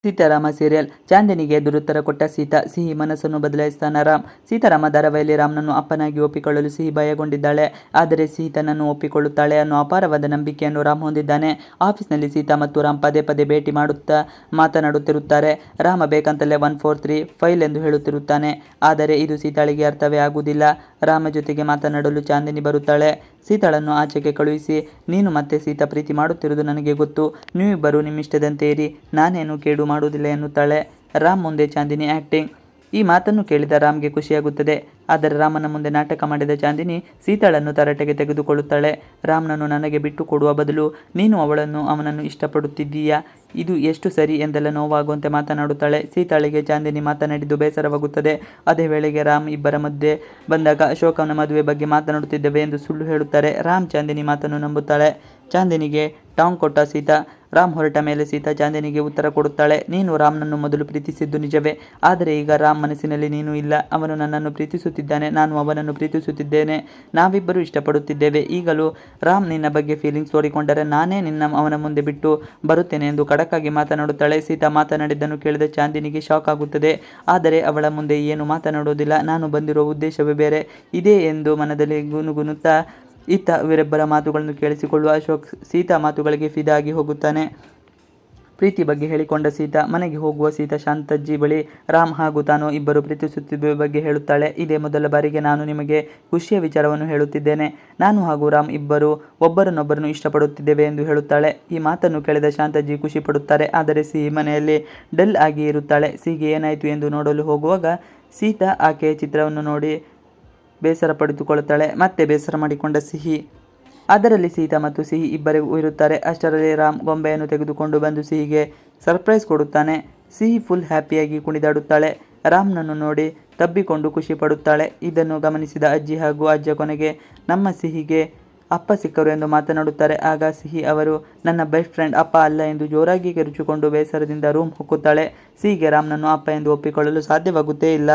Seetharama serial. ಚಾಂದಿನಿಗೆ ದುರುತ್ತರ ಕೊಟ್ಟ ಸೀತಾ, ಸಿಹಿ ಮನಸ್ಸನ್ನು ಬದಲಾಯಿಸ್ತಾನ ರಾಮ್. ಸೀತಾರಾಮ ಧಾರಾವಾಹಿಯಲ್ಲಿ ರಾಮ್ನನ್ನು ಅಪ್ಪನಾಗಿ ಒಪ್ಪಿಕೊಳ್ಳಲು ಸಿಹಿ ಭಯಗೊಂಡಿದ್ದಾಳೆ. ಆದರೆ ಸಿಹಿ ತನ್ನನ್ನು ಒಪ್ಪಿಕೊಳ್ಳುತ್ತಾಳೆ ಅನ್ನೋ ಅಪಾರವಾದ ನಂಬಿಕೆಯನ್ನು ರಾಮ್ ಹೊಂದಿದ್ದಾನೆ. ಆಫೀಸ್ನಲ್ಲಿ ಸೀತಾ ಮತ್ತು ರಾಮ್ ಪದೇ ಪದೇ ಭೇಟಿ ಮಾಡುತ್ತಾ ಮಾತನಾಡುತ್ತಿರುತ್ತಾರೆ. ರಾಮ ಬೇಕಂತಲೇ 143 ಫೈಲ್ ಎಂದು ಹೇಳುತ್ತಿರುತ್ತಾನೆ. ಆದರೆ ಇದು ಸೀತಾಳಿಗೆ ಅರ್ಥವೇ ಆಗುವುದಿಲ್ಲ. ರಾಮ ಜೊತೆಗೆ ಮಾತನಾಡಲು ಚಾಂದಿನಿ ಬರುತ್ತಾಳೆ. ಸೀತಾಳನ್ನು ಆಚೆಗೆ ಕಳುಹಿಸಿ, ನೀನು ಮತ್ತೆ ಸೀತಾ ಪ್ರೀತಿ ಮಾಡುತ್ತಿರುವುದು ನನಗೆ ಗೊತ್ತು. ನೀವಿಬ್ಬರು ನಿಮ್ಮಿಷ್ಟದಂತೆ ಇರಿ, ನಾನೇನು ಕೇಡು ಮಾಡುವುದಿಲ್ಲ ಎನ್ನುತ್ತಾಳೆ. ರಾಮ್ ಮುಂದೆ ಚಾಂದಿನಿ ಆ್ಯಕ್ಟಿಂಗ್. ಈ ಮಾತನ್ನು ಕೇಳಿದ ರಾಮ್ಗೆ ಖುಷಿಯಾಗುತ್ತದೆ. ಆದರೆ ರಾಮನ ಮುಂದೆ ನಾಟಕ ಮಾಡಿದ ಚಾಂದಿನಿ ಸೀತಾಳನ್ನು ತರಾಟೆಗೆ ತೆಗೆದುಕೊಳ್ಳುತ್ತಾಳೆ. ರಾಮ್ನನ್ನು ನನಗೆ ಬಿಟ್ಟು ಕೊಡುವ ಬದಲು ನೀನು ಅವನನ್ನು ಇಷ್ಟಪಡುತ್ತಿದ್ದೀಯಾ, ಇದು ಎಷ್ಟು ಸರಿ ಎಂದೆಲ್ಲ ನೋವಾಗುವಂತೆ ಮಾತನಾಡುತ್ತಾಳೆ. ಸೀತಾಳಿಗೆ ಚಾಂದಿನಿ ಮಾತನಾಡಿದ್ದು ಬೇಸರವಾಗುತ್ತದೆ. ಅದೇ ವೇಳೆಗೆ ರಾಮ್ ಇಬ್ಬರ ಮಧ್ಯೆ ಬಂದಾಗ ಅಶೋಕನ ಮದುವೆ ಬಗ್ಗೆ ಮಾತನಾಡುತ್ತಿದ್ದೇವೆ ಎಂದು ಸುಳ್ಳು ಹೇಳುತ್ತಾರೆ. ರಾಮ್ ಚಾಂದಿನಿ ಮಾತನ್ನು ನಂಬುತ್ತಾಳೆ. ಚಾಂದಿನಿಗೆ ಟಾಂಗ್ ಕೊಟ್ಟ ಸೀತಾ. ರಾಮ್ ಹೊರಟ ಮೇಲೆ ಸೀತಾ ಚಾಂದಿನಿಗೆ ಉತ್ತರ ಕೊಡುತ್ತಾಳೆ. ನೀನು ರಾಮ್ನನ್ನು ಮೊದಲು ಪ್ರೀತಿಸಿದ್ದು ನಿಜವೇ, ಆದರೆ ಈಗ ರಾಮ್ ಮನಸ್ಸಿನಲ್ಲಿ ನೀನು ಇಲ್ಲ. ಅವನು ನನ್ನನ್ನು ಪ್ರೀತಿಸುತ್ತಿದ್ದಾನೆ, ನಾನು ಅವನನ್ನು ಪ್ರೀತಿಸುತ್ತಿದ್ದೇನೆ. ನಾವಿಬ್ಬರು ಇಷ್ಟಪಡುತ್ತಿದ್ದೇವೆ. ಈಗಲೂ ರಾಮ್ ನಿನ್ನ ಬಗ್ಗೆ ಫೀಲಿಂಗ್ಸ್ ತೋರಿಕೊಂಡರೆ ನಾನೇ ಅವನ ಮುಂದೆ ಬಿಟ್ಟು ಬರುತ್ತೇನೆ ಎಂದು ಖಡಕ್ಕಾಗಿ ಮಾತನಾಡುತ್ತಾಳೆ. ಸೀತಾ ಮಾತನಾಡಿದ್ದನ್ನು ಕೇಳಿದ ಚಾಂದಿನಿಗೆ ಶಾಕ್ ಆಗುತ್ತದೆ. ಆದರೆ ಅವಳ ಮುಂದೆ ಏನು ಮಾತನಾಡುವುದಿಲ್ಲ. ನಾನು ಬಂದಿರುವ ಉದ್ದೇಶವೇ ಬೇರೆ ಇದೆ ಎಂದು ಮನದಲ್ಲಿ ಗುನುಗುನುತ್ತಾ ಇತ್ತ ಇವರಿಬ್ಬರ ಮಾತುಗಳನ್ನು ಕೇಳಿಸಿಕೊಳ್ಳುವ ಅಶೋಕ್ ಸೀತಾ ಮಾತುಗಳಿಗೆ ಫಿದಾ ಆಗಿ ಹೋಗುತ್ತಾನೆ. ಪ್ರೀತಿ ಬಗ್ಗೆ ಹೇಳಿಕೊಂಡ ಸೀತಾ ಮನೆಗೆ ಹೋಗುವ ಸೀತಾ ಶಾಂತಜ್ಜಿ ಬಳಿ ರಾಮ್ ಹಾಗೂ ತಾನು ಇಬ್ಬರು ಪ್ರೀತಿಸುತ್ತಿರುವ ಬಗ್ಗೆ ಹೇಳುತ್ತಾಳೆ. ಇದೇ ಮೊದಲ ಬಾರಿಗೆ ನಾನು ನಿಮಗೆ ಖುಷಿಯ ವಿಚಾರವನ್ನು ಹೇಳುತ್ತಿದ್ದೇನೆ. ನಾನು ಹಾಗೂ ರಾಮ್ ಇಬ್ಬರು ಒಬ್ಬರನ್ನೊಬ್ಬರನ್ನು ಇಷ್ಟಪಡುತ್ತಿದ್ದೇವೆ ಎಂದು ಹೇಳುತ್ತಾಳೆ. ಈ ಮಾತನ್ನು ಕೇಳಿದ ಶಾಂತಜ್ಜಿ ಖುಷಿ ಪಡುತ್ತಾರೆ. ಆದರೆ ಸಿಹಿ ಮನೆಯಲ್ಲಿ ಡಲ್ ಆಗಿ ಇರುತ್ತಾಳೆ. ಸಿಹಿಗೆ ಏನಾಯಿತು ಎಂದು ನೋಡಲು ಹೋಗುವಾಗ ಸೀತಾ ಆಕೆಯ ಚಿತ್ರವನ್ನು ನೋಡಿ ಬೇಸರ ಪಡೆದುಕೊಳ್ಳುತ್ತಾಳೆ. ಮತ್ತೆ ಬೇಸರ ಮಾಡಿಕೊಂಡ ಸಿಹಿ. ಅದರಲ್ಲಿ ಸೀತಾ ಮತ್ತು ಸಿಹಿ ಇಬ್ಬರಿಗೂ ಇರುತ್ತಾರೆ. ಅಷ್ಟರಲ್ಲಿ ರಾಮ್ ಗೊಂಬೆಯನ್ನು ತೆಗೆದುಕೊಂಡು ಬಂದು ಸಿಹಿಗೆ ಸರ್ಪ್ರೈಸ್ ಕೊಡುತ್ತಾನೆ. ಸಿಹಿ ಫುಲ್ ಹ್ಯಾಪಿಯಾಗಿ ಕುಣಿದಾಡುತ್ತಾಳೆ. ರಾಮ್ನನ್ನು ನೋಡಿ ತಬ್ಬಿಕೊಂಡು ಖುಷಿ ಪಡುತ್ತಾಳೆ. ಇದನ್ನು ಗಮನಿಸಿದ ಅಜ್ಜಿ ಹಾಗೂ ಅಜ್ಜ ಕೊನೆಗೆ ನಮ್ಮ ಸಿಹಿಗೆ ಅಪ್ಪ ಸಿಕ್ಕರು ಎಂದು ಮಾತನಾಡುತ್ತಾರೆ. ಆಗ ಸಿಹಿ ಅವರು ನನ್ನ ಬೆಸ್ಟ್ ಫ್ರೆಂಡ್ ಅಪ್ಪ ಅಲ್ಲ ಎಂದು ಜೋರಾಗಿ ಕಿರುಚಿಕೊಂಡು ಬೇಸರದಿಂದ ರೂಮ್ ಹೊಕ್ಕುತ್ತಾಳೆ. ಸಿಹಿಗೆ ರಾಮ್ನನ್ನು ಅಪ್ಪ ಎಂದು ಒಪ್ಪಿಕೊಳ್ಳಲು ಸಾಧ್ಯವಾಗುತ್ತೇ ಇಲ್ಲ.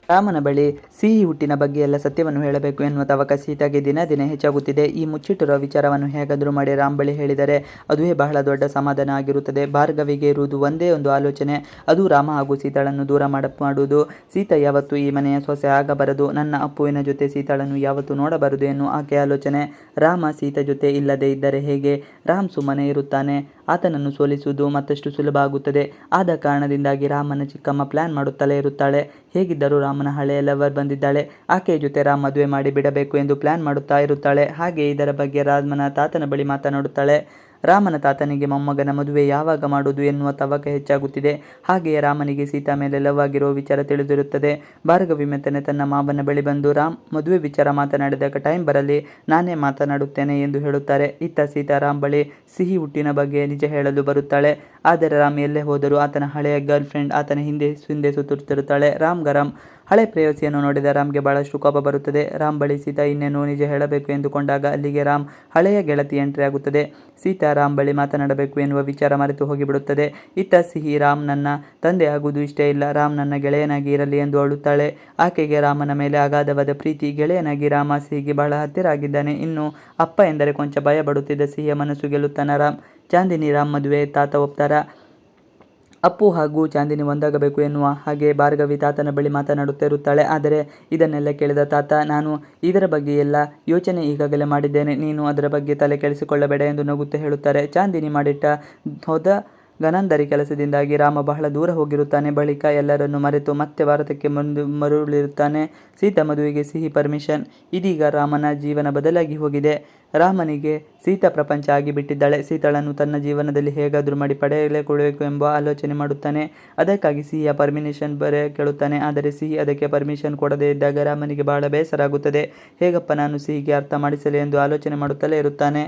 ರಾಮನ ಬಳಿ ಸಿಹಿ ಹುಟ್ಟಿನ ಬಗ್ಗೆ ಎಲ್ಲ ಸತ್ಯವನ್ನು ಹೇಳಬೇಕು ಎನ್ನುವ ತವಕ ಸೀತಾಗೆ ದಿನ ದಿನ ಹೆಚ್ಚಾಗುತ್ತಿದೆ. ಈ ಮುಚ್ಚಿಟ್ಟಿರುವ ವಿಚಾರವನ್ನು ಹೇಗಾದರೂ ಮಾಡಿ ರಾಮ್ ಬಳಿ ಹೇಳಿದರೆ ಅದುವೇ ಬಹಳ ದೊಡ್ಡ ಸಮಾಧಾನ ಆಗಿರುತ್ತದೆ. ಭಾರ್ಗವಿಗೆ ಇರುವುದು ಒಂದೇ ಒಂದು ಆಲೋಚನೆ, ಅದು ರಾಮ ಹಾಗೂ ಸೀತಾಳನ್ನು ದೂರ ಮಾಡುವುದು. ಸೀತಾ ಯಾವತ್ತೂ ಈ ಮನೆಯ ಸೊಸೆ ಆಗಬಾರದು, ನನ್ನ ಅಪ್ಪುವಿನ ಜೊತೆ ಸೀತಾಳನ್ನು ಯಾವತ್ತೂ ನೋಡಬಾರದು ಎನ್ನುವ ಆಕೆ ಆಲೋಚನೆ. ರಾಮ ಸೀತಾ ಜೊತೆ ಇಲ್ಲದೆ ಇದ್ದರೆ ಹೇಗೆ? ರಾಮ್ ಸುಮ್ಮನೆ ಇರುತ್ತಾನೆ. ಆತನನ್ನು ಸೋಲಿಸುವುದು ಮತ್ತಷ್ಟು ಸುಲಭ ಆಗುತ್ತದೆ. ಆದ ಕಾರಣದಿಂದಾಗಿ ರಾಮನ ಚಿಕ್ಕಮ್ಮ ಪ್ಲಾನ್ ಮಾಡುತ್ತಲೇ ಇರುತ್ತಾಳೆ. ಹೇಗಿದ್ದರೂ ರಾಮನ ಹಳೆಯ ಲವರ್ ಬಂದಿದ್ದಾಳೆ, ಆಕೆಯ ಜೊತೆ ರಾಮ್ ಮದುವೆ ಮಾಡಿ ಬಿಡಬೇಕು ಎಂದು ಪ್ಲಾನ್ ಮಾಡುತ್ತಾ ಇರುತ್ತಾಳೆ. ಹಾಗೆ ಇದರ ಬಗ್ಗೆ ರಾಮನ ತಾತನ ಬಳಿ ಮಾತನಾಡುತ್ತಾಳೆ. ರಾಮನ ತಾತನಿಗೆ ಮೊಮ್ಮಗನ ಮದುವೆ ಯಾವಾಗ ಮಾಡುವುದು ಎನ್ನುವ ತವಕ ಹೆಚ್ಚಾಗುತ್ತಿದೆ. ಹಾಗೆಯೇ ರಾಮನಿಗೆ ಸೀತಾ ಮೇಲೆ ಲವ್ ಆಗಿರುವ ವಿಚಾರ ತಿಳಿದಿರುತ್ತದೆ. ಭಾರ್ಗವಿ ಮೆತ್ತನೆ ತನ್ನ ಮಾವನ ಬಳಿ ಬಂದು ರಾಮ್ ಮದುವೆ ವಿಚಾರ ಮಾತನಾಡಿದಾಗ ಟೈಮ್ ಬರಲಿ, ನಾನೇ ಮಾತನಾಡುತ್ತೇನೆ ಎಂದು ಹೇಳುತ್ತಾರೆ. ಇತ್ತ ಸೀತಾ ರಾಮ್ ಬಳಿ ಸಿಹಿ ಹುಟ್ಟಿನ ಬಗ್ಗೆ ನಿಜ ಹೇಳಲು ಬರುತ್ತಾಳೆ. ಆದರೆ ರಾಮ್ ಎಲ್ಲೇ ಹೋದರೂ ಆತನ ಹಳೆಯ ಗರ್ಲ್ ಫ್ರೆಂಡ್ ಆತನ ಹಿಂದೆ ಸುತ್ತುತ್ತಿರುತ್ತಾಳೆ. ರಾಮ್ ಗರಂ ಹಳೆ ಪ್ರೇಯಸಿಯನ್ನು ನೋಡಿದ ರಾಮ್ಗೆ ಬಹಳಷ್ಟು ಕೋಪ ಬರುತ್ತದೆ. ರಾಮ್ ಬಳಿ ಸೀತಾ ಇನ್ನೇನು ನಿಜ ಹೇಳಬೇಕು ಎಂದುಕೊಂಡಾಗ ಅಲ್ಲಿಗೆ ರಾಮ್ ಹಳೆಯ ಗೆಳತಿ ಎಂಟ್ರಿ ಆಗುತ್ತದೆ. ಸೀತಾ ರಾಮ್ ಬಳಿ ಮಾತನಾಡಬೇಕು ಎನ್ನುವ ವಿಚಾರ ಮರೆತು ಹೋಗಿಬಿಡುತ್ತದೆ. ಇತ್ತ ಸಿಹಿ ರಾಮ್ ನನ್ನ ತಂದೆ ಆಗುವುದು ಇಷ್ಟ ಇಲ್ಲ, ರಾಮ್ ನನ್ನ ಗೆಳೆಯನಾಗಿ ಇರಲಿ ಎಂದು ಅಳುತ್ತಾಳೆ. ಆಕೆಗೆ ರಾಮನ ಮೇಲೆ ಅಗಾಧವಾದ ಪ್ರೀತಿ. ಗೆಳೆಯನಾಗಿ ರಾಮ ಸಿಹಿಗೆ ಬಹಳ ಹತ್ತಿರ ಆಗಿದ್ದಾನೆ. ಇನ್ನು ಅಪ್ಪ ಎಂದರೆ ಕೊಂಚ ಭಯ ಪಡುತ್ತಿದ್ದ ಸಿಹಿಯ ಮನಸ್ಸು ಗೆಲ್ಲುತ್ತಾನ ರಾಮ್. ಚಾಂದಿನಿ ರಾಮ್ ಮದುವೆ ತಾತ ಒಪ್ತಾರ. ಅಪ್ಪು ಹಾಗೂ ಚಾಂದಿನಿ ಒಂದಾಗಬೇಕು ಎನ್ನುವ ಹಾಗೆ ಭಾರ್ಗವಿ ತಾತನ ಬಳಿ ಮಾತನಾಡುತ್ತಾ ಇರುತ್ತಾಳೆ. ಆದರೆ ಇದನ್ನೆಲ್ಲ ಕೇಳಿದ ತಾತ, ನಾನು ಇದರ ಬಗ್ಗೆ ಎಲ್ಲ ಯೋಚನೆ ಈಗಾಗಲೇ ಮಾಡಿದ್ದೇನೆ, ನೀನು ಅದರ ಬಗ್ಗೆ ತಲೆ ಕೆಡಿಸಿಕೊಳ್ಳಬೇಡ ಎಂದು ನಗುತ್ತಾ ಹೇಳುತ್ತಾರೆ. ಚಾಂದಿನಿ ಮಾಡಿಟ್ಟ ಗನಂದರಿ ಕೆಲಸದಿಂದಾಗಿ ರಾಮ ಬಹಳ ದೂರ ಹೋಗಿರುತ್ತಾನೆ. ಬಳಿಕ ಎಲ್ಲರನ್ನು ಮರೆತು ಮತ್ತೆ ಭಾರತಕ್ಕೆ ಮರಳಿರುತ್ತಾನೆ. ಸೀತಾ ಮದುವೆಗೆ ಸಿಹಿ ಪರ್ಮಿಷನ್. ಇದೀಗ ರಾಮನ ಜೀವನ ಬದಲಾಗಿ ಹೋಗಿದೆ. ರಾಮನಿಗೆ ಸೀತಾ ಪ್ರಪಂಚ ಆಗಿಬಿಟ್ಟಿದ್ದಾಳೆ. ಸೀತಾಳನ್ನು ತನ್ನ ಜೀವನದಲ್ಲಿ ಹೇಗಾದರೂ ಮಾಡಿ ಪಡೆಯಲೇಕೊಡಬೇಕು ಎಂಬ ಆಲೋಚನೆ ಮಾಡುತ್ತಾನೆ. ಅದಕ್ಕಾಗಿ ಸಿಹಿಯ ಪರ್ಮಿಷನ್ ಕೇಳುತ್ತಾನೆ. ಆದರೆ ಸಿಹಿ ಅದಕ್ಕೆ ಪರ್ಮಿಷನ್ ಕೊಡದೇ ಇದ್ದಾಗ ರಾಮನಿಗೆ ಬಹಳ ಬೇಸರ ಆಗುತ್ತದೆ. ಹೇಗಪ್ಪ ನಾನು ಸಿಹಿಗೆ ಅರ್ಥ ಮಾಡಿಸಲಿ ಎಂದು ಆಲೋಚನೆ ಮಾಡುತ್ತಲೇ ಇರುತ್ತಾನೆ.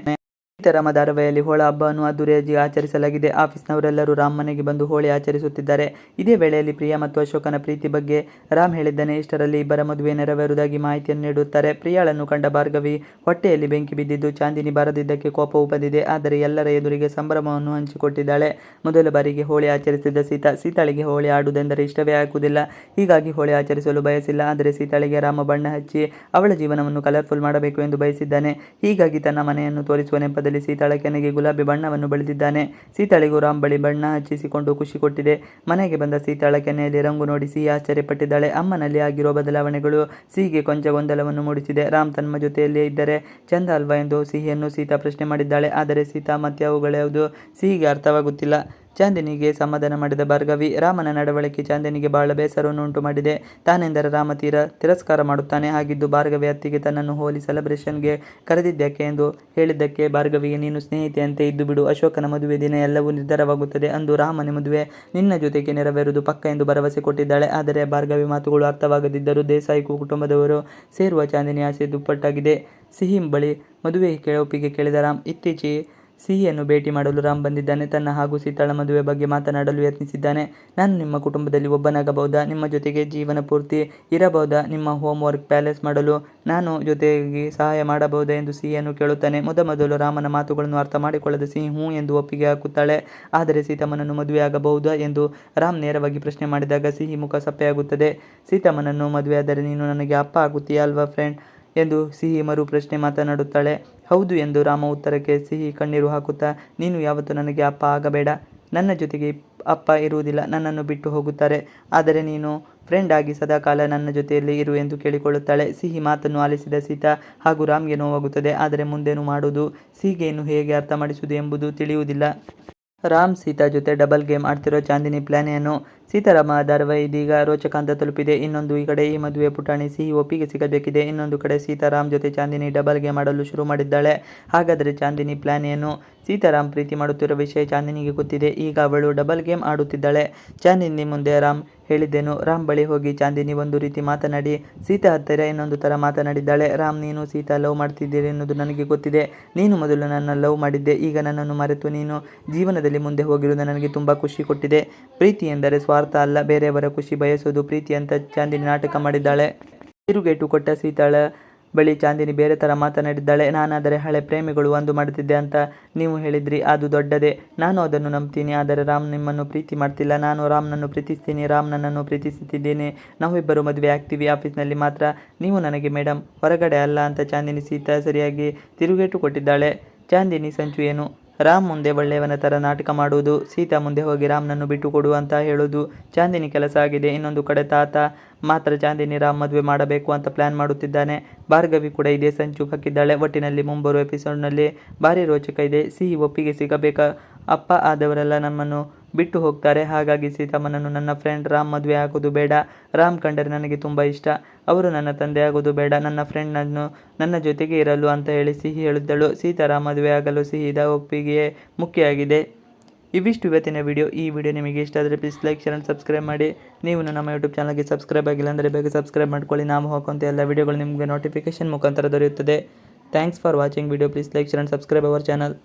ಸೀತಾರಾಮ ಧಾರಾವಾಹಿಯಲ್ಲಿ ಹೋಳ ಹಬ್ಬವನ್ನು ಅದ್ದೂರಿಯಾಗಿ ಆಚರಿಸಲಾಗಿದೆ. ಆಫೀಸ್ನವರೆಲ್ಲರೂ ರಾಮ್ ಮನೆಗೆ ಬಂದು ಹೋಳಿ ಆಚರಿಸುತ್ತಿದ್ದಾರೆ. ಇದೇ ವೇಳೆಯಲ್ಲಿ ಪ್ರಿಯಾ ಮತ್ತು ಅಶೋಕನ ಪ್ರೀತಿ ಬಗ್ಗೆ ರಾಮ್ ಹೇಳಿದ್ದಾನೆ. ಇಷ್ಟರಲ್ಲಿ ಇಬ್ಬರ ಮದುವೆ ನೆರವೇರುವುದಾಗಿ ಮಾಹಿತಿಯನ್ನು ನೀಡುತ್ತಾರೆ. ಪ್ರಿಯಾಳನ್ನು ಕಂಡ ಭಾರ್ಗವಿ ಹೊಟ್ಟೆಯಲ್ಲಿ ಬೆಂಕಿ ಬಿದ್ದಿದ್ದು ಚಾಂದಿನಿ ಬಾರದಿದ್ದಕ್ಕೆ ಕೋಪವೂ ಬಂದಿದೆ. ಆದರೆ ಎಲ್ಲರ ಎದುರಿಗೆ ಸಂಭ್ರಮವನ್ನು ಹಂಚಿಕೊಟ್ಟಿದ್ದಾಳೆ. ಮೊದಲ ಬಾರಿಗೆ ಹೋಳಿ ಆಚರಿಸಿದ ಸೀತಾಳಿಗೆ ಹೋಳಿ ಆಡುವುದೆಂದರೆ ಇಷ್ಟವೇ ಆಗುವುದಿಲ್ಲ. ಹೀಗಾಗಿ ಹೋಳಿ ಆಚರಿಸಲು ಬಯಸಿಲ್ಲ. ಆದರೆ ಸೀತಾಳಿಗೆ ರಾಮ ಬಣ್ಣ ಹಚ್ಚಿ ಅವಳ ಜೀವನವನ್ನು ಕಲರ್ಫುಲ್ ಮಾಡಬೇಕು ಎಂದು ಬಯಸಿದ್ದಾನೆ. ಹೀಗಾಗಿ ತನ್ನ ಮನೆಯನ್ನು ತೋರಿಸುವ ನೆಪದಲ್ಲಿ ಕಾರ್ಯಕ್ರಮದಲ್ಲಿ ಸೀತಾಳ ಕೆನ್ನೆಗೆ ಗುಲಾಬಿ ಬಣ್ಣವನ್ನು ಬಳಿದಿದ್ದಾನೆ. ಸೀತಾಳಿಗೂ ರಾಮ್ ಬಳಿ ಬಣ್ಣ ಹಚ್ಚಿಸಿಕೊಂಡು ಖುಷಿ ಕೊಟ್ಟಿದೆ. ಮನೆಗೆ ಬಂದ ಸೀತಾಳ ಕೆನ್ನೆಯಲ್ಲಿ ರಂಗು ನೋಡಿ ಸಿಹಿ ಆಶ್ಚರ್ಯಪಟ್ಟಿದ್ದಾಳೆ. ಅಮ್ಮನಲ್ಲಿ ಆಗಿರೋ ಬದಲಾವಣೆಗಳು ಸಿಹಿಗೆ ಕೊಂಚ ಗೊಂದಲವನ್ನು ಮೂಡಿಸಿದೆ. ರಾಮ್ ತಮ್ಮ ಜೊತೆಯಲ್ಲೇ ಇದ್ದರೆ ಚಂದ ಅಲ್ವಾ ಎಂದು ಸಿಹಿಯನ್ನು ಸೀತಾ ಪ್ರಶ್ನೆ ಮಾಡಿದ್ದಾಳೆ. ಆದರೆ ಸೀತಾ ಮತ್ತೆ ಅವುಗಳ್ಯಾವುದು ಸಿಹಿಗೆ ಅರ್ಥವಾಗುತ್ತಿಲ್ಲ. ಚಾಂದಿನಿಗೆ ಸಮಾಧಾನ ಮಾಡಿದ ಭಾರ್ಗವಿ, ರಾಮನ ನಡವಳಿಕೆ ಚಾಂದಿನಿಗೆ ಬಹಳ ಬೇಸರವನ್ನು ಉಂಟು ಮಾಡಿದೆ. ತಾನೆಂದರೆ ರಾಮ ತಿರಸ್ಕಾರ ಮಾಡುತ್ತಾನೆ. ಹಾಗಿದ್ದು ಭಾರ್ಗವಿ ಅತ್ತಿಗೆ ತನ್ನನ್ನು ಹೋಲಿ ಸೆಲೆಬ್ರೇಷನ್ಗೆ ಕರೆದಿದ್ದಕ್ಕೆ ಎಂದು ಹೇಳಿದ್ದಕ್ಕೆ ಭಾರ್ಗವಿಗೆ, ನೀನು ಸ್ನೇಹಿತೆಯಂತೆ ಇದ್ದು ಬಿಡು, ಅಶೋಕನ ಮದುವೆ ದಿನ ಎಲ್ಲವೂ ನಿರ್ಧಾರವಾಗುತ್ತದೆ. ಅಂದು ರಾಮನ ಮದುವೆ ನಿನ್ನ ಜೊತೆಗೆ ನೆರವೇರುವುದು ಪಕ್ಕ ಎಂದು ಭರವಸೆ ಕೊಟ್ಟಿದ್ದಾಳೆ. ಆದರೆ ಭಾರ್ಗವಿ ಮಾತುಗಳು ಅರ್ಥವಾಗದಿದ್ದರೂ ದೇಸಾಯಿ ಕುಟುಂಬದವರು ಸೇರುವ ಚಾಂದಿನಿ ಆಸೆ ದುಪ್ಪಟ್ಟಾಗಿದೆ. ಸಿಹಿ ಬಳಿ ಮದುವೆ ಒಪ್ಪಿಗೆ ಕೇಳಿದ ರಾಮ್. ಇತ್ತೀಚೆಗೆ ಸಿಹಿಯನ್ನು ಭೇಟಿ ಮಾಡಲು ರಾಮ್ ಬಂದಿದ್ದಾನೆ. ತನ್ನ ಹಾಗೂ ಸೀತಾಳ ಮದುವೆ ಬಗ್ಗೆ ಮಾತನಾಡಲು ಯತ್ನಿಸಿದ್ದಾನೆ. ನಾನು ನಿಮ್ಮ ಕುಟುಂಬದಲ್ಲಿ ಒಬ್ಬನಾಗಬಹುದಾ? ನಿಮ್ಮ ಜೊತೆಗೆ ಜೀವನ ಪೂರ್ತಿ ಇರಬಹುದಾ? ನಿಮ್ಮ ಹೋಮ್ ವರ್ಕ್ ಪ್ಯಾಲೇಸ್ ಮಾಡಲು ನಾನು ಜೊತೆಗೆ ಸಹಾಯ ಮಾಡಬಹುದಾ ಎಂದು ಸಿಹಿಯನ್ನು ಕೇಳುತ್ತಾನೆ. ಮೊದಲು ರಾಮನ ಮಾತುಗಳನ್ನು ಅರ್ಥ ಮಾಡಿಕೊಳ್ಳದ ಸಿಹಿ ಹ್ಞೂ ಎಂದು ಒಪ್ಪಿಗೆ ಹಾಕುತ್ತಾಳೆ. ಆದರೆ ಸೀತಮ್ಮನನ್ನು ಮದುವೆಯಾಗಬಹುದಾ ಎಂದು ರಾಮ್ ನೇರವಾಗಿ ಪ್ರಶ್ನೆ ಮಾಡಿದಾಗ ಸಿಹಿ ಮುಖ ಸಪ್ಪೆಯಾಗುತ್ತದೆ. ಸೀತಮ್ಮನನ್ನು ಮದುವೆಯಾದರೆ ನೀನು ನನಗೆ ಅಪ್ಪ ಆಗುತ್ತೀಯಾ ಅಲ್ವಾ ಫ್ರೆಂಡ್ ಎಂದು ಸಿಹಿ ಮರು ಪ್ರಶ್ನೆ ಮಾತನಾಡುತ್ತಾಳೆ. ಹೌದು ಎಂದು ರಾಮ ಉತ್ತರಕ್ಕೆ ಸಿಹಿ ಕಣ್ಣೀರು ಹಾಕುತ್ತಾ, ನೀನು ಯಾವತ್ತೂ ನನಗೆ ಅಪ್ಪ ಆಗಬೇಡ. ನನ್ನ ಜೊತೆಗೆ ಅಪ್ಪ ಇರುವುದಿಲ್ಲ, ನನ್ನನ್ನು ಬಿಟ್ಟು ಹೋಗುತ್ತಾರೆ. ಆದರೆ ನೀನು ಫ್ರೆಂಡ್ ಆಗಿ ಸದಾಕಾಲ ನನ್ನ ಜೊತೆಯಲ್ಲಿ ಇರು ಎಂದು ಕೇಳಿಕೊಳ್ಳುತ್ತಾಳೆ. ಸಿಹಿ ಮಾತನ್ನು ಆಲಿಸಿದ ಸೀತಾ ಹಾಗೂ ರಾಮ್ಗೆ ನೋವಾಗುತ್ತದೆ. ಆದರೆ ಮುಂದೇನು ಮಾಡುವುದು? ಸಿಹಿಗೆ ಇನ್ನು ಹೇಗೆ ಅರ್ಥ ಮಾಡಿಸುವುದು ಎಂಬುದು ತಿಳಿಯುವುದಿಲ್ಲ. ರಾಮ್ ಸೀತಾ ಜೊತೆ ಡಬಲ್ ಗೇಮ್ ಆಡ್ತಿರೋ ಚಾಂದಿನಿ ಪ್ಲಾನ್ ಏನು? ಸೀತಾರಾಮ ಧಾರಾವಾಹಿ ಇದೀಗ ರೋಚಕ ಹಂತ ತಲುಪಿದೆ. ಇನ್ನೊಂದು ಕಡೆ ಈ ಮದುವೆ ಪುಟಾಣಿ ಸಿಹಿ ಒಪ್ಪಿಗೆ ಸಿಗಬೇಕಿದೆ. ಇನ್ನೊಂದು ಕಡೆ ಸೀತಾರಾಮ್ ಜೊತೆ ಚಾಂದಿನಿ ಡಬಲ್ ಗೇಮ್ ಆಡಲು ಶುರು ಮಾಡಿದ್ದಾಳೆ. ಹಾಗಾದರೆ ಚಾಂದಿನಿ ಪ್ಲಾನ್ ಏನು? ಸೀತಾರಾಮ್ ಪ್ರೀತಿ ಮಾಡುತ್ತಿರೋ ವಿಷಯ ಚಾಂದಿನಿಗೆ ಗೊತ್ತಿದೆ. ಈಗ ಅವಳು ಡಬಲ್ ಗೇಮ್ ಆಡುತ್ತಿದ್ದಾಳೆ. ಚಾಂದಿನಿ ಮುಂದೆ ರಾಮ್ ಹೇಳಿದ್ದೇನು? ರಾಮ್ ಬಳಿ ಹೋಗಿ ಚಾಂದಿನಿ ಒಂದು ರೀತಿ ಮಾತನಾಡಿ ಸೀತಾ ಹತ್ತಿರ ಇನ್ನೊಂದು ಥರ ಮಾತನಾಡಿದ್ದಾಳೆ. ರಾಮ್, ನೀನು ಸೀತಾ ಲವ್ ಮಾಡ್ತಿದ್ದೀರಿ ಎನ್ನುವುದು ನನಗೆ ಗೊತ್ತಿದೆ. ನೀನು ಮೊದಲು ನನ್ನ ಲವ್ ಮಾಡಿದ್ದೆ. ಈಗ ನನ್ನನ್ನು ಮರೆತು ನೀನು ಜೀವನದಲ್ಲಿ ಮುಂದೆ ಹೋಗಿರುವುದು ನನಗೆ ತುಂಬ ಖುಷಿ ಕೊಟ್ಟಿದೆ. ಪ್ರೀತಿ ಎಂದರೆ ಸ್ವಾರ್ಥ ಅಲ್ಲ, ಬೇರೆಯವರ ಖುಷಿ ಬಯಸೋದು ಪ್ರೀತಿ ಅಂತ ಚಾಂದಿನಿ ನಾಟಕ ಮಾಡಿದ್ದಾಳೆ. ತಿರುಗೇಟು ಕೊಟ್ಟ ಸೀತಾಳ ಬಳಿ ಚಾಂದಿನಿ ಬೇರೆ ಥರ ಮಾತನಾಡಿದ್ದಾಳೆ. ನಾನಾದರೆ ಹಳೆ ಪ್ರೇಮಿಗಳು ಒಂದು ಮಾಡುತ್ತಿದ್ದೆ ಅಂತ ನೀವು ಹೇಳಿದ್ರಿ, ಅದು ದೊಡ್ಡದೇ. ನಾನು ಅದನ್ನು ನಂಬ್ತೀನಿ. ಆದರೆ ರಾಮ್ ನಿಮ್ಮನ್ನು ಪ್ರೀತಿ ಮಾಡ್ತಿಲ್ಲ. ನಾನು ರಾಮ್ನನ್ನು ಪ್ರೀತಿಸ್ತೀನಿ. ರಾಮ್ ನನ್ನನ್ನು ಪ್ರೀತಿಸುತ್ತಿದ್ದೇನೆ. ನಾವಿಬ್ಬರು ಮದುವೆ ಆಗ್ತೀವಿ. ಆಫೀಸ್ನಲ್ಲಿ ಮಾತ್ರ ನೀವು ನನಗೆ ಮೇಡಮ್, ಹೊರಗಡೆ ಅಲ್ಲ ಅಂತ ಚಾಂದಿನಿ ಸೀತಾ ಸರಿಯಾಗಿ ತಿರುಗೇಟು ಕೊಟ್ಟಿದ್ದಾಳೆ. ಚಾಂದಿನಿ ಸಂಚು ಏನು? ರಾಮ್ ಮುಂದೆ ಒಳ್ಳೆಯವನ ಥರ ನಾಟಕ ಮಾಡುವುದು, ಸೀತಾ ಮುಂದೆ ಹೋಗಿ ರಾಮ್ನನ್ನು ಬಿಟ್ಟು ಕೊಡು ಅಂತ ಹೇಳೋದು ಚಾಂದಿನಿ ಕೆಲಸ ಆಗಿದೆ. ಇನ್ನೊಂದು ಕಡೆ ತಾತ ಮಾತ್ರ ಚಾಂದಿನಿ ರಾಮ್ ಮದುವೆ ಮಾಡಬೇಕು ಅಂತ ಪ್ಲಾನ್ ಮಾಡುತ್ತಿದ್ದಾನೆ. ಭಾರ್ಗವಿ ಕೂಡ ಇದೇ ಸಂಚು ಹಾಕಿದ್ದಾಳೆ. ಒಟ್ಟಿನಲ್ಲಿ ಮುಂಬರುವ ಎಪಿಸೋಡ್ನಲ್ಲಿ ಭಾರಿ ರೋಚಕ ಇದೆ. ಸಿಹಿ ಒಪ್ಪಿಗೆ ಸಿಗಬೇಕಾ? ಅಪ್ಪ ಆದವರೆಲ್ಲ ನಮ್ಮನ್ನು ಬಿಟ್ಟು ಹೋಗ್ತಾರೆ. ಹಾಗಾಗಿ ಸೀತಮ್ಮನನ್ನು ನನ್ನ ಫ್ರೆಂಡ್ ರಾಮ್ ಮದುವೆ ಆಗೋದು ಬೇಡ. ರಾಮ್ ಕಂಡರೆ ನನಗೆ ತುಂಬ ಇಷ್ಟ. ಅವರು ನನ್ನ ತಂದೆ ಆಗೋದು ಬೇಡ. ನನ್ನ ಫ್ರೆಂಡ್ನನ್ನು ನನ್ನ ಜೊತೆಗೆ ಇರಲು ಅಂತ ಹೇಳಿ ಸಿಹಿ ಹೇಳಿದ್ದಳು. ಸೀತಾರಾಮ್ ಮದುವೆ ಆಗಲು ಸಿಹಿದ ಒಪ್ಪಿಗೆಯೇ ಮುಖ್ಯ ಆಗಿದೆ. ಇವಿಷ್ಟು ಇವತ್ತಿನ ವಿಡಿಯೋ. ಈ ವಿಡಿಯೋ ನಿಮಗೆ ಇಷ್ಟ ಆದರೆ please like, share and subscribe ಮಾಡಿ. ನೀವು ನಮ್ಮ ಯೂಟ್ಯೂಬ್ ಚಾನಲ್ಗೆ ಸಬ್ಸ್ಕ್ರೈಬ್ ಆಗಿಲ್ಲ ಅಂದರೆ ಬೇಗ ಸಬ್ಸ್ಕ್ರೈಬ್ ಮಾಡ್ಕೊಳ್ಳಿ. ನಾವು ಹಾಕುವಂಥ ಎಲ್ಲ ವಿಡಿಯೋಗಳು ನಿಮಗೆ ನೋಟಿಫಿಕೇಶನ್ ಮುಖಾಂತರ ದೊರೆಯುತ್ತದೆ. Thanks for watching video. Please like, share and subscribe our channel.